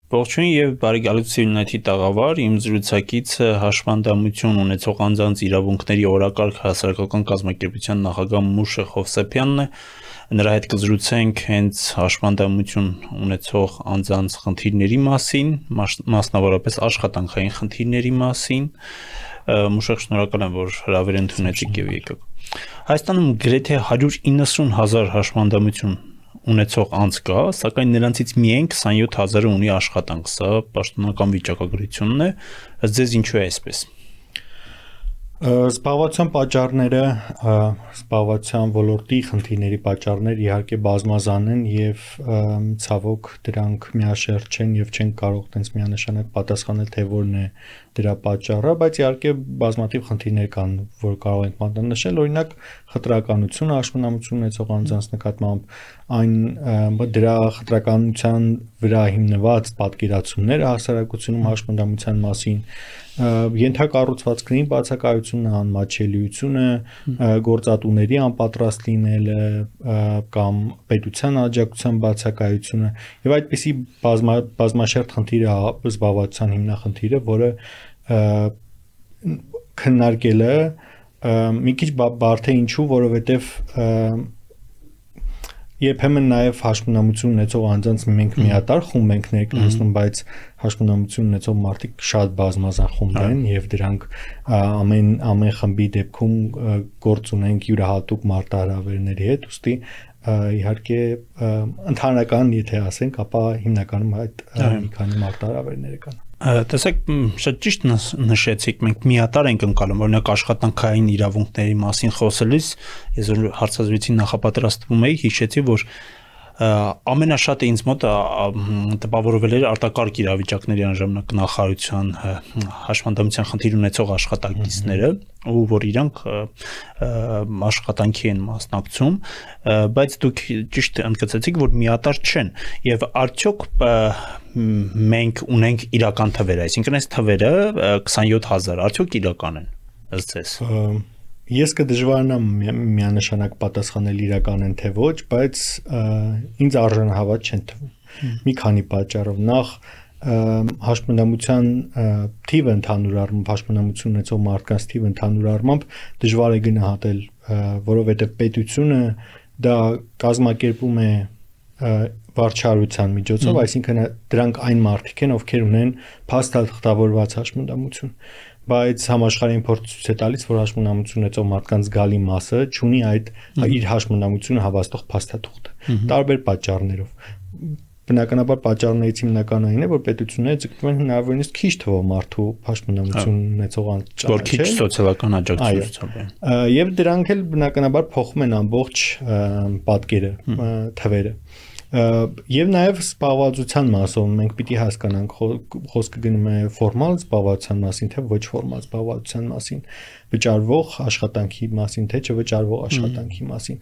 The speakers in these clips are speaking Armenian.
Ողջույն եւ բարի գալուստ United տաղավար, իմ զրուցակիցը հաշվանդամություն ունեցող անձանց իրավունքների օրակարգ հասարակական կազմակերպության նախագահ Մուշե Խովսեփյանն է, նրա հետ կզրուցենք հենց հաշվանդամություն ունեցող անձանց խնդիրների մասին, մասնավորապես աշխատանքային խնդիրների մասին։ Մուշե, շնորհակալ եմ, որ հրավեր ընդունեցիք եւ եկաք։ Հայաստանում գրեթե 190,000 հաշվանդամություն ունեցող անձ կա, սակայն նրանցից միայն 27,000-ը ունի աշխատանք, սա պաշտոնական վիճակագրությունն է, ձեզ ինչու է այսպես։ Զբաղվածության պատճառները, զբաղվածության ոլորտի խնդիրների պատճառները իհարկե բազմազան են եւ ցավոք դրանք միաշերտ չեն եւ չեն կարող տենց միանշանակ պատասխանել թե որն է դրա պատճառը, բայց իհարկե բազմաթիվ խնդիրներ կան, որ կարող ենք մատնանշել, օրինակ խտրականությունը, հաշվանդամություն ունեցող անձանց նկատմամբ այն դրա խտրականության վրա հիմնված պատկերացումները հասարակությունում հաշվանդամության մասին, ենթակառուցվածքների բացակայությունը, անմատչելիությունը, գործատուների անպատրաստ լինելը կամ պետության աջակցության բացակայությունը եւ այդպիսի բազմաշերտ խնդիրը զբաղվածության հիմնախնդիրը, որը քննարկելը մի քիչ բարդ է ինչու, որովհետեւ երբեմն նաև հաշվանդամություն ունեցող անձանց մենք միատար խումբ ենք ներկայացնում, բայց հաշվանդամություն ունեցող մարդիկ շատ բազմազան խումբ են եւ դրանք ամեն խմբի դեպքում գործ ունենք յուրահատուկ մարտահրավերների հետ, ուստի իհարկե ընդհանրական եթե ասենք, ապա հիմնականում այդ մի քանի մարտահրավերներ կան։ Տեսեք, շատ ճիշտ նշեցիք, մենք միատար ենք ընկալում, օրինակ աշխատանքային իրավունքների մասին խոսելիս, ես որ հարցազրույցին նախապատրաստվում էի, հիշեցի, որ ամենաշատը ինձ մոտ տպավորվել էր արտակարգ իրավիճակների անժամանակ նախարարության հաշվանդամության խնդիր ունեցող աշխատակիցները, ու որ իրանք աշխատանքի են մասնակցում, բայց դուք ճիշտ ընդգծեցիք, որ միատար չեն, եւ արդյոք մենք ունենք իրական թվեր, այսինքն այս թվերը 27,000 արդյոք իրական են ըստ ձեզ։ Ես կդժվարանամ միանշանակ պատասխանել իրական են թե ոչ, բայց ինձ արժանահավատ չեն թվում։ Մի քանի պատճառով, նախ հաշվանդամության թիվը ընդհանուր առմամբ, հաշվանդամություն ունեցող մարդկանց թիվը ընդհանուր առմամբ դժվար է գնահատել, որովհետև պետությունը դա կազմակերպում է վարչարության միջոցով, այսինքն դրանք այն մարդիկ են, ովքեր ունեն փաստաթղթավորված հաշվանդամություն, բայց համաշխարհային փորձը ցույց է տալիս, որ հաշվանդամություն ունեցող մարդկանց զգալի մասը չունի այդ իր հաշվանդամությունը հավաստող փաստաթուղթը, տարբեր պատճառներով։ Բնականաբար պատճառներից հիմնականը այն է, որ պետությունները ձգտում են հնարավորինս քիչ թվով մարդու հաշվանդամություն ունեցող անձ որ քիչ սոցիալական աջակցություն ցուցաբերեն։ Եվ դրանք էլ բնականաբար փոխում են ամբողջ պատկերը, թվերը։ Եվ նաև զբաղվածության մասով մենք պիտի հասկանանք խոսքը գնում է ֆորմալ զբաղվածության մասին, թե ոչ ֆորմալ զբաղվածության մասին, վճարվող աշխատանքի մասին, թե չվճարվող աշխատանքի մասին։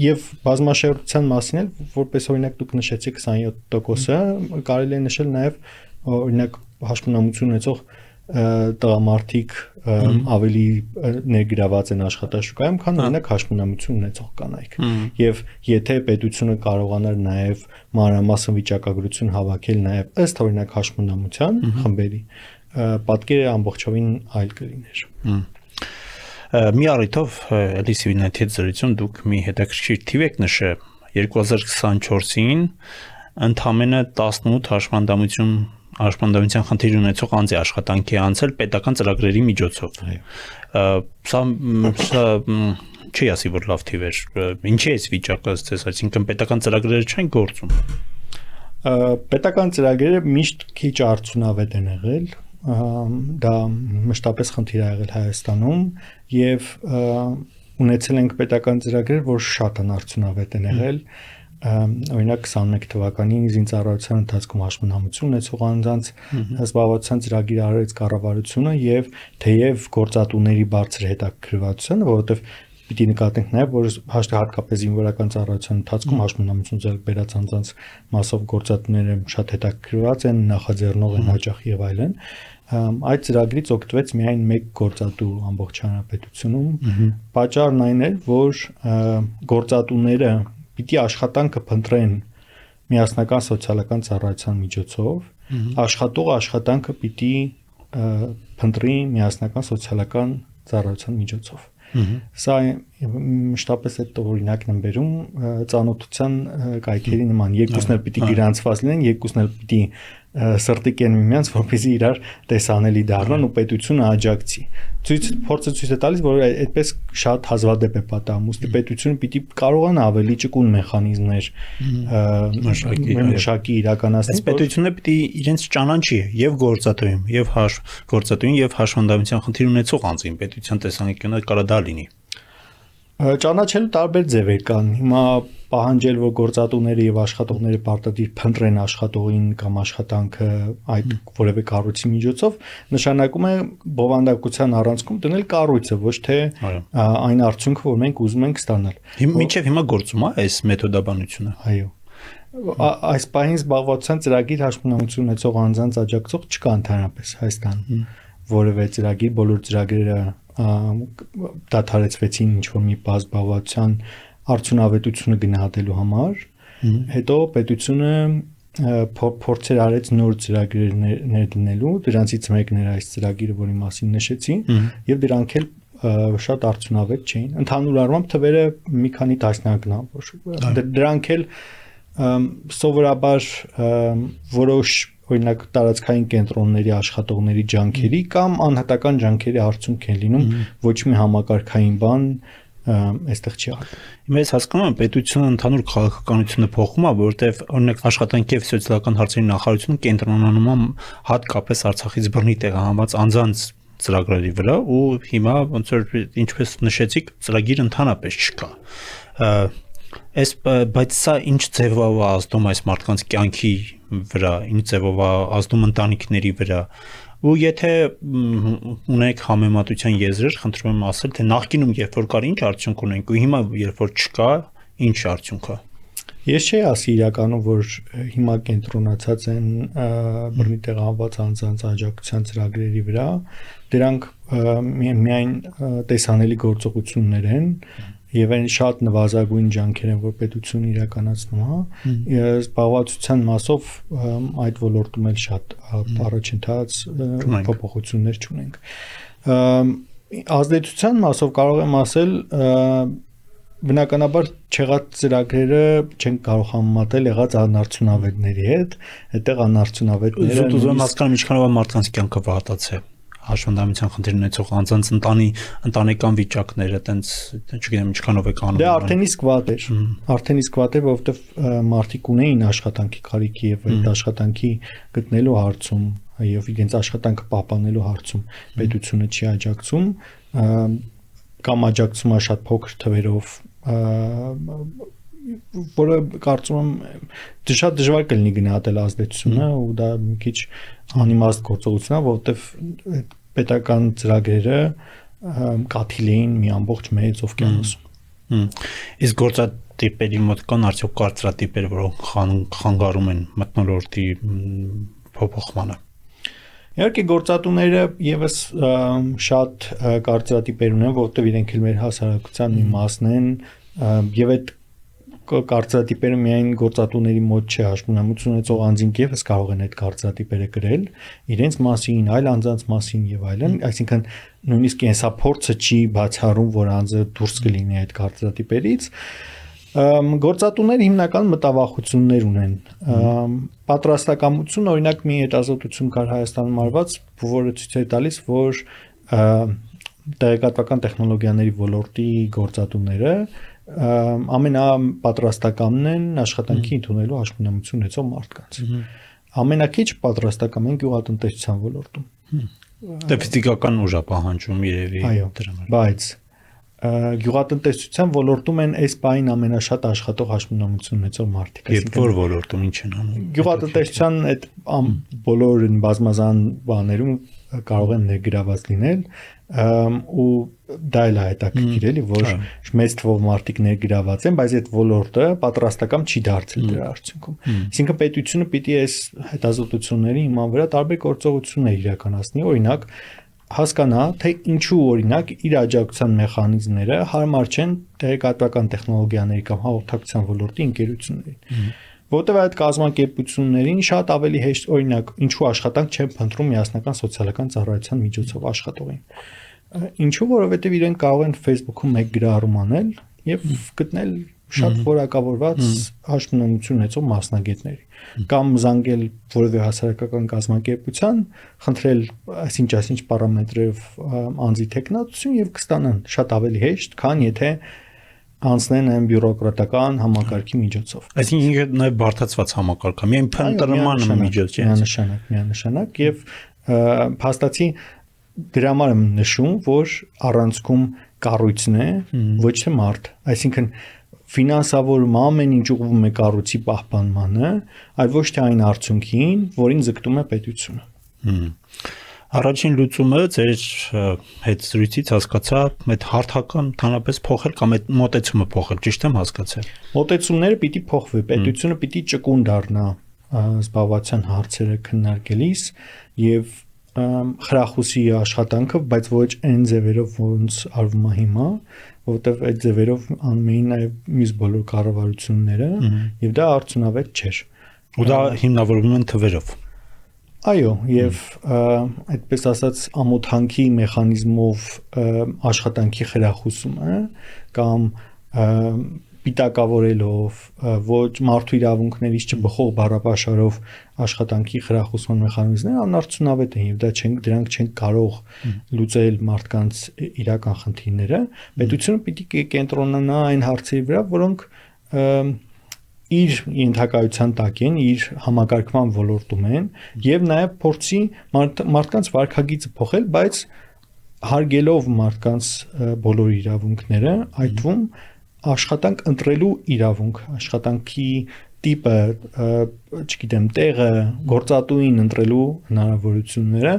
Եվ բազմաշերտության մասին էլ որպես օրինակ դուք նշեցիք 27%-ը, կարելի է նշել նաև օրինակ հաշվանդամություն ունեցող տղամարդիկ ավելի ներգրաված են աշխատաշուկայում, քան օրինակ հաշվանդամություն ունեցող կանայք։ Եվ եթե պետությունը կարողանար նաև մանրամասն վիճակագրություն հավաքել նաև ըստ օրինակ հաշվանդամության խմբերի, պատկերը ամբողջովին այլ կլիներ։ Մի առիթով Alice United զրույցում դուք մի հետաքրքիր թիվ եք նշել 2024-ին ընդամենը 18 հաշվանդամության խնդիր ունեցող անձ է աշխատանքի անցել պետական ծրագրերի միջոցով։ Սա չի ասի, որ լավ թիվ էր։ Ինչի է այս վիճակը ըստ ձեզ, այսինքն պետական ծրագրերը չեն գործում։ Պետական ծրագրերը միշտ քիչ արդյունավետ են եղել, դա մշտապես խնդիր է եղել Հայաստանում եւ ունեցել ենք պետական ծրագրեր, որ շատ անարդյունավետ են եղել։ Օրինակ 21 թվականին զինծառայության ընթացքում հաշվանդամություն ունեցող անձանց զբաղվածության ծրագիր արարեց կառավարությունը եւ թեև գործատուների բարձր հետաքրքրվածությունը, որովհետեւ պիտի նկատենք նաեւ, որ հատկապես զինվորական ծառայության ընթացքում հաշվանդամություն ձեռք բերած անձանց մասով գործատուները շատ հետաքրքրված են, նախաձեռնող են հաճախ եւ այլն, այդ ծրագրից օգտվեց միայն մեկ գործատու ամբողջ հանրապետությունում։ Պատճառն այն էր, որ գործատուները պիտի աշխատանքը փնտրեն միասնական սոցիալական ծառայության միջոցով աշխատողը աշխատանքը պիտի փնտրի միասնական սոցիալական ծառայության միջոցով։ Սա մշտապես այդ օրինակն եմ բերում ծանոթության կայքերի նման երկուսն էլ պիտի գրանցված լինեն, երկուսն էլ պիտի սրտի կեն միմյանց, որպեսզի իրար տեսանելի դառնան ու պետությունը աջակցի։ Փորձը ցույց է տալիս, որ այդպես շատ հազվադեպ է պատահում, ուստի պետությունը պիտի կարողանա ավելի ճկուն մեխանիզմներ մշակի իրականացնել։ Այս պետությունը պիտի իրենց ճանաչի եւ գործատուին եւ հաշվանդամության խնդիր ունեցող անձին պետության տեսանկյունը կարա դա լինի։ Ճանաչելու տարբեր ձևեր կան։ Հիմա պահանջել, որ գործատուները եւ աշխատողները պարտադիր փնտրեն աշխատողին կամ աշխատանքը այդ որևէ կառույցի միջոցով, նշանակում է բովանդակության առանցքում դնել կառույցը, ոչ թե այն արդյունքը, որ մենք ուզում ենք ստանալ։ Մինչեւ հիմա գործում է այս մեթոդաբանությունը։ Այո։ Այս պահին զբաղվածության ծրագիր հաշվետվություն ունեցող անձանց աջակցող չկա ընդհանրապես Հայաստանում։ Որևէ ծրագիր, բոլոր ծրագրերը դադարեցվեցին ինչ-որ մի զբաղվածության արդյունավետությունը գնահատելու համար, հետո պետությունը փորձեր արեց նոր ծրագրեր ներդնելու, դրանցից մեկն էր այս ծրագիրը, որի մասին նշեցի, եւ դրանք էլ շատ արդյունավետ չէին։ Ընդհանուր առմամբ թվերը մի քանի տասնյակն է, դրանք էլ սովորաբար որոշ օրինակ տարածքային կենտրոնների աշխատողների ջանքերի կամ անհատական ջանքերի արդյունք են լինում, ոչ մի համակարգային բան այստեղ չի եղել։ Ես հասկանում եմ, պետությունը ընդհանուր քաղաքականությունը փոխում է, որովհետև օրինակ աշխատանքի եւ սոցիալական հարցերի նախարարությունը կենտրոնանում է հատկապես Արցախից բռնի տեղահանված անձանց ծրագրերի վրա ու հիմա ոնց որ ինչպես նշեցիք, ծրագիր ընդհանրապես չկա։ Բայց սա ինչ ձևով է ազդում այս մարդկանց կյանքի վրա, ինչ ձևով է ազդում ընտանիքների վրա։ Ու եթե ունեք համեմատության եզրեր, խնդրում եմ ասել, թե նախկինում երբ որ կար ինչ արդյունք ունենք ու հիմա երբ որ չկա, ինչ արդյունք է։ Ես չի ասի իրականում, որ հիմա կենտրոնացած են բռնի տեղահանված անձանց աջակցության ծրագրերի վրա, դրանք միայն տեսանելի գործողություններ են եւ այն շատ նվազագույն ջանքեր են, որ պետությունը իրականացնում է, զբաղվածության մասով այդ ոլորտում էլ շատ առաջընթաց փոփոխություններ չունենք։ Ազդեցության մասով կարող եմ ասել, բնականաբար չեղած ծրագրերը չեն կարող համեմատել եղած անարդյունավետների հետ, այդտեղ անարդյունավետները ուզում հասկանամ ինչքանով է մարդկանց կյանքը վատացել հաշվանդամության խնդիր ունեցող անձանց ընտանեկան վիճակները, այտենց չգիտեմ ինչքանով է կանոն։ Դե արդեն իսկ վատ էր, որովհետև մարդիկ ունեին աշխատանքի կարիքի եւ այդ աշխատանքի գտնելու հարցում եւ իրենց աշխատանքը պահպանելու հարցում պետությունը չի աջակցում կամ աջակցում է շատ փոքր թվերով, որը կարծում եմ շատ դժվար կլինի գնահատել ազդեցությունը ու դա մի քիչ անիմաստ գործողություն է, որովհետև պետական ծրագրերը կաթիլ էին մի ամբողջ մեծ օվկիանոսում։ Իսկ գործատիպերի մոտ կան արդյոք կարծրատիպեր, որոնք խանգարում են մթնոլորտի փոփոխմանը։ Իհարկե գործատուները եւս շատ կարծրատիպեր ունեն, որովհետև իրենք էլ մեր հասարակության մի մասն են եւ այդ կարծրատիպերը միայն գործատուների մոտ չէ, հաշվետվություն ունեցող անձինք եւս կարող են այդ կարծրատիպերը գրել իրենց մասին, այլ անձանց մասին եւ այլն, այսինքն նույնիսկ կենսափորձը չի բացառում, որ անձը դուրս կլինի այդ կարծրատիպերից։ Գործատուները հիմնական մտավախություններ ունեն։ Պատրաստակամություն, օրինակ մի հետազոտություն կար Հայաստանում արված, որը ցույց է տալիս, որ տեղեկատվական տեխնոլոգիաների ոլորտի գործատուները ամենապատրաստակամն են աշխատանքի ընդունելու հաշվետվություն ունեցող մարդկանց։ Ամենակիչ պատրաստակամ են գյուղատնտեսության ոլորտում։ Դե ֆիզիկական ուժ է պահանջում երևի դրա համար։ Բայց գյուղատնտեսության ոլորտում են այս պահին ամենաշատ աշխատող հաշվետվություն ունեցող մարդիկ։ Երբ որ ոլորտում ինչ են անում։ Գյուղատնտեսության այդ բոլոր բազմազան բաներում կարող են ներգրաված լինել ու դա էլ է հետաքրքիր էլի, որ մեծ թվով մարդիկ ներգրաված են, բայց այդ ոլորտը պատրաստակամ չի դարձել դրա արդյունքում։ Այսինքն պետությունը պիտի այս հետազոտությունների հիման վրա տարբեր գործողություններ իրականացնի, օրինակ հասկանա, թե ինչու օրինակ իր աջակցության մեխանիզմները հարմար չեն տեղեկատվական տեխնոլոգիաների կամ հաղորդակցության ոլորտի ընկերություններին։ Որտեղ այդ կազմակերպություններին շատ ավելի հեշտ, օրինակ, ինչու աշխատանք չեն փնտրում միասնական սոցիալական ծառայության միջոցով աշխատողին։ Ինչու, որովհետև իրենք կարող են Facebook-ում մեկ գրառում անել եւ գտնել շատ որակավորված հաշմնամություն ունեցող մասնագետների կամ զանգել որևէ հասարակական կազմակերպության, խնդրել այսինչ պարամետրերով անձի տեխնատություն եւ կստանան շատ ավելի հեշտ, քան եթե անցնեն այն բյուրոկրատական համակարգի միջոցով։ Այսինքն ինքը նաև բարդացված համակարգ է, միայն փնտրման միջոց չէ։ Միանշանակ եւ փաստացի դրա համար եմ նշում, որ առանցքում կառույցն է, ոչ թե մարդ, այսինքն ֆինանսավորումը ամեն ինչ ուղղվում է կառույցի պահպանմանը, այլ ոչ թե այն արդյունքին, որին ձգտում է պետությունը։ Առաջին լուծումը ձեր հետ զրույցից հասկացա, այդ հարթական ընդհանրապես փոխել կամ այդ մոտեցումը փոխել, ճիշտ եմ հասկացել։ Մոտեցումները պիտի փոխվի, պետությունը պիտի ճկուն դառնա զբաղվածության հարցերը քննարկելիս եւ խրախուսի աշխատանքը, բայց ոչ այն ձևերով, ոնց արվում է հիմա, որովհետև այդ ձևերով անում էին նաև մյուս բոլոր կառավարությունները եւ դա արդյունավետ չէր։ Ու դա հիմնավորվում են թվերով։ Այո, եւ այդպես ասած ամոթանքի մեխանիզմով աշխատանքի խրախուսումը կամ պիտակավորելով ոչ մարդու իրավունքներից չբխող բառապաշարով աշխատանքի խրախուսման մեխանիզմները անարդյունավետ են եւ դրանք չեն կարող լուծել մարդկանց իրական խնդիրները, պետությունը պիտի կենտրոնանա այն հարցերի վրա, որոնք իր ենթակայության տակ են, իր համակարգման ոլորտում են եւ նաեւ փորձի մարդկանց վարքագիծը փոխել, բայց հարգելով մարդկանց բոլոր իրավունքները, այդ թվում աշխատանք ընտրելու իրավունք, աշխատանքի տիպը, չգիտեմ, տեղը, գործատուին ընտրելու հնարավորությունները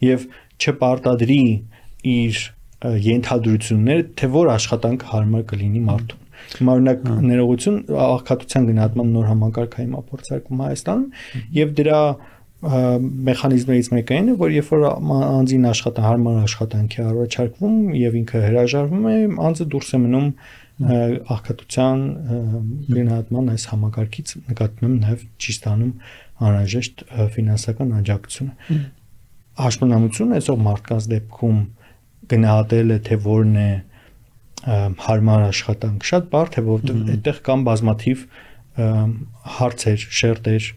եւ չպարտադրի իր ենթադրությունները, թե որ աշխատանքը հարմար կլինի մարդուն։ Օրինակ ներողություն, աղքատության գնահատման նոր համակարգ հիմա փորձարկում Հայաստանում եւ դրա մեխանիզմներից մեկը այն է, որ երբ որ անձին հարմար աշխատանքի առաջարկվում եւ ինքը հրաժարվում է, անձը դուրս է մնում աղքատության գնահատման այս համակարգից, նկատում եմ նաև չի ստանում անհրաժեշտ ֆինանսական աջակցությունը։ Հաշմանդամություն այսօր մարդկանց դեպքում գնահատելը թե որն է հարմար աշխատանք շատ բարդ է, որովհետև այդտեղ կան բազմաթիվ հարցեր, շերտեր,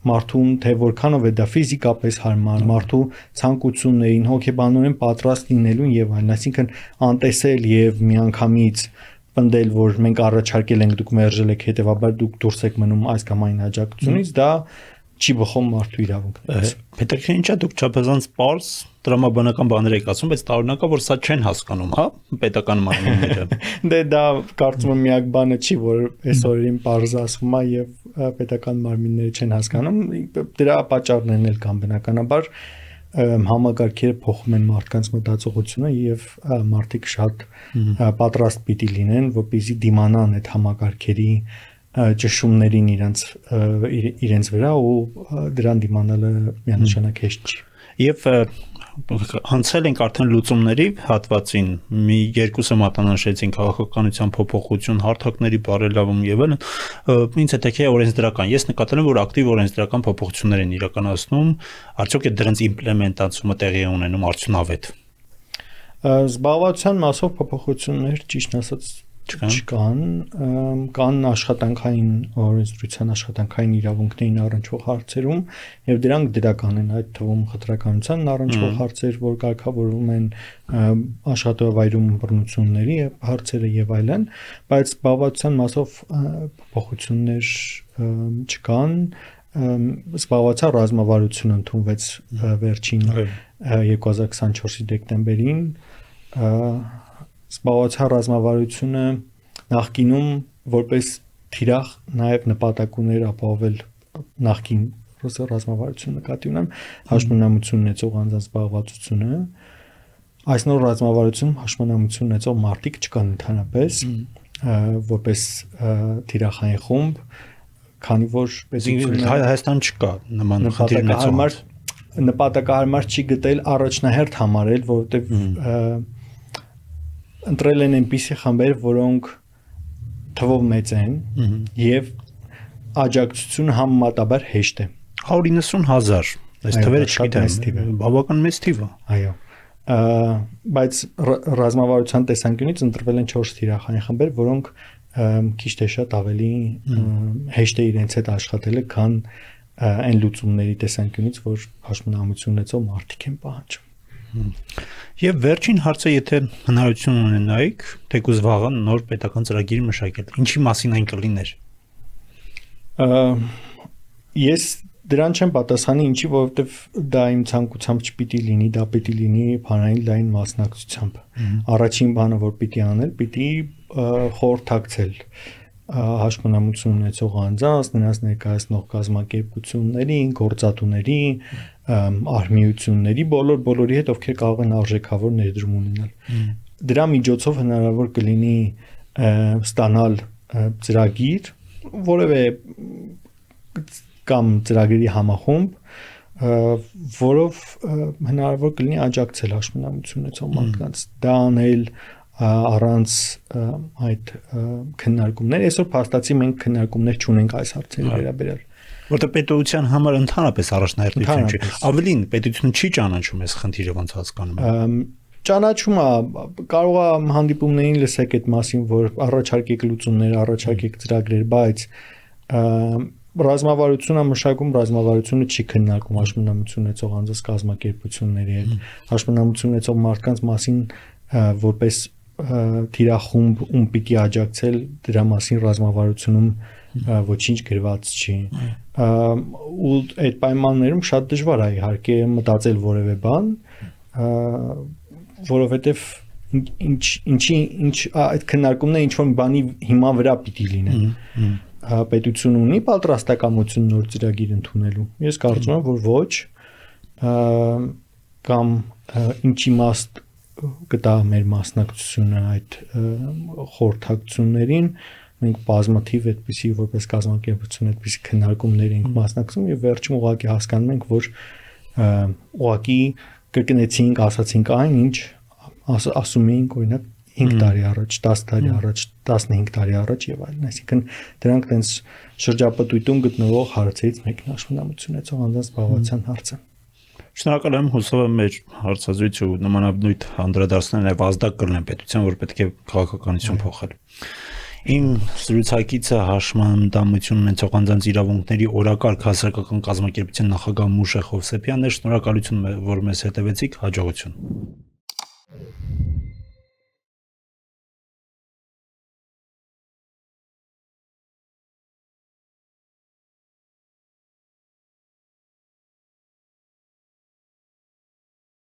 մարդուն թե որքանով է դա ֆիզիկապես հարմար, մարդու ցանկություններին, հոգեբանորեն պատրաստ լինելուն եւ այլն, այսինքն անտեսել եւ միանգամից պնդել, որ մենք առաջարկել ենք, դուք մերժել եք, հետեւաբար դուք դուրս եք մնում այս կամ այն աջակցությունից, դա չի բխում մարդու իրավունքներից։ Պետք է ինչա դուք չափազանց պարզ տրամաբանական բաներ եք ասում, բայց տարօրինակա որ սա չեն հասկանում, հա, պետական մարմինները։ Դե դա կարծում եմ միակ բանը չի, որ այսօրին պարզ ասվում է եւ պետական մարմինները չեն հասկանում, դրա պատճառներն էլ կան բնականաբար համակարգերը փոխում են մարդկանց մտածողությունը եւ մարդիկ շատ պատրաստ պիտի լինեն, որպեսզի դիմանան այդ համակարգերի ճշումներին իրենց վրա ու դրան դիմանալը միանշանակ հեշտ չի։ Եվ անցել ենք արդեն լուծումների հատվածին, մի երկուսը մատնանշեցին քաղաքականության փոփոխություն, հարթակների բարելավում եւ այլն, ինձ հետաքրքիր է օրենսդրական։ Ես նկատել եմ, որ ակտիվ օրենսդրական փոփոխություններ են իրականացնում, արդյոք է դրանց իմպլեմենտացումը տեղի է ունենում արդյունավետ։ Զբաղվածության մասով փոփոխություններ ճիշտ ասած չկան, կան աշխատանքային օրենսդրության աշխատանքային իրավունքներին առնչվող հարցերում եւ դրանք դրական են, այդ թվում խտրականության առնչվող հարցեր, որ կարգավորվում են աշխատավայրում բռնությունների հարցերը եւ այլն, բայց զբաղվածության մասով փոփոխություններ չկան, զբաղվածության ռազմավարությունը ընդունվեց վերջին 2024-ի դեկտեմբերին, զբաղվածության ռազմավարությունը նախկինում որպես թիրախ նաև նպատակ ուներ ապահովել նախկին ռազմավարությունը նկատի ունեմ հաշմանդամություն ունեցող անձանց զբաղվածությունը այս նոր ռազմավարությունում հաշմանդամություն ունեցող մարդիկ չկան ընդհանրապես որպես թիրախային խումբ, քանի որ Հայաստան չկա նման խնդիր ունեցող նպատակահարմար չի գտել առաջնահերթ համարել, որովհետև ընտրել են այնպիսի խմբեր, որոնք թվով մեծ են եւ աջակցությունը համեմատաբար հեշտ է 190,000 այս թվերը չգիտեմ բավական մեծ թիվ է այո բայց ռազմավարության տեսանկյունից ընտրվել են 4 թիրախային խմբեր որոնք քիչ թե շատ ավելի հեշտ է իրենց հետ աշխատելը քան այն լուծումների տեսանկյունից որ հաշմանդամություն ունեցող մարդիկ են պահանջում Եվ վերջին հարցը եթե հնարավորություն ունենայիք թեկուզ վաղը նոր պետական ծրագիր մշակել ինչի մասին այն կլիներ Ես դրան չեմ պատասխանի ինչի որովհետև դա իմ ցանկությամբ չպիտի լինի դա պիտի լինի բանային լայն մասնակցությամբ առաջին բանը որ պիտի անել պիտի խորհրդակցել հաշմանդամություն ունեցող անձանց նրանց ներկայացնող կազմակերպությունների գործատուների արհմիությունների բոլորի հետ ովքեր կարող են արժեքավոր ներդրում ունենալ դրա միջոցով հնարավոր կլինի ստանալ ծրագիր որևէ կամ ծրագրերի համախումբ որով հնարավոր կլինի աջակցել հաշմանդամություն ունեցող մարդկանց դա անել առանց այդ քննարկումներ այսօր փաստացի մենք քննարկումներ չունենք այս հարցերի վերաբերյալ որտեղ պետության համար ընդհանրապես առաջնահերթություն չի ավելին պետությունը չի ճանաչում այս խնդիրը ոնց հասկանում եմ ճանաչումը կարող է հանդիպումներին լսեք այդ մասին որ առաջարկեք լուծումներ առաջարկեք ծրագրեր բայց ռազմավարությունը մշակում ռազմավարությունը չի քննարկում հաշմանդամություն ունեցող անձանց կազմակերպությունների հետ հաշմանդամություն ունեցող մարդկանց մասին որպես թիրախումբ ում պիտի աջակցել դրա մասին ռազմավարությունում ոչինչ գրված չի ու այդ պայմաններում շատ դժվար է իհարկե մտածել որևէ բան որովհետև ինչ այդ քննարկումները ինչ որ բանի հիման վրա պիտի լինեն պետությունը ունի պատրաստակամություն նոր ծրագիր ընդունելու ես կարծում եմ որ ոչ կամ ինչ իմաստ կտա մեր մասնակցությունը այդ խորհրդակցություններին մենք բազմաթիվ այդպիսի որպես կազմակերպություն այդպիսի քննարկումներ ենք մասնակցում եւ վերջում ուղղակի հասկանում ենք որ ուղղակի կրկնեցինք ասացինք այն ինչ ասում էինք օրինակ 5 տարի առաջ 10 տարի առաջ 15 տարի առաջ եւ այլն այսինքն դրանք տենց շրջապտույտում գտնվող հարցերից մեկն հաշմանդամություն ունեցող անձանց զբաղվածության հարցը Շնորհակալ եմ հուսով եմ մեր հարցազրույցը ու նմանավնույթ անդրադարձներն այլ ազդակ կլինեն պետության որ պետք է քաղաքականություն փոխել Իմ զրուցակիցը հաշմանդամություն ունեցող անձանց իրավունքների օրակարգ հասարակական կազմակերպության նախագահ Մուշե Խովսեփյանն է շնորհակալություն որ մեզ հետևեցիք հաջողություն